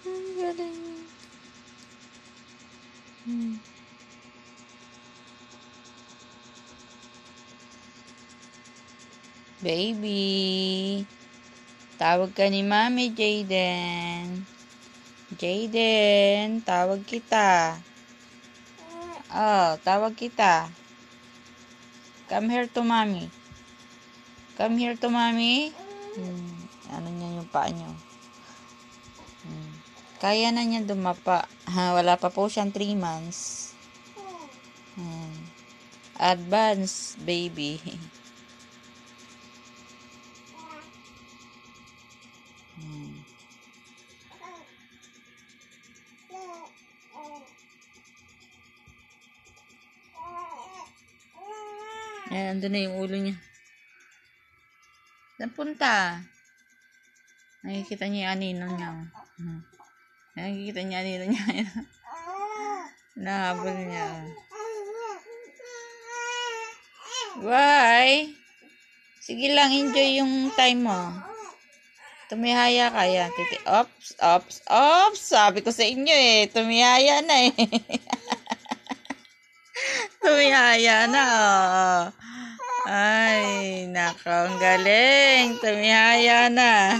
Ang galing. Baby. Tawag ka ni Mami, Jaden. Jaden, tawag kita. Oh, tawag kita. Come here to Mommy. Come here to Mommy. Ano niya yung paa niyo? Kaya na niya dumapa. Wala pa po siyang 3 months. Advance, baby. Ayan, andun na yung ulo niya. Saan punta? Nakikita niya yung anino niya. Nakikita niya anino niya. Nahabol niya. Why? Sige lang, enjoy yung time mo. Tumihaya ka yan. Ops, ops, ops. Sabi ko sa inyo eh. Tumihaya na eh. Tumihaya na oh. Ay, nako, ang galing. Tumihaya na.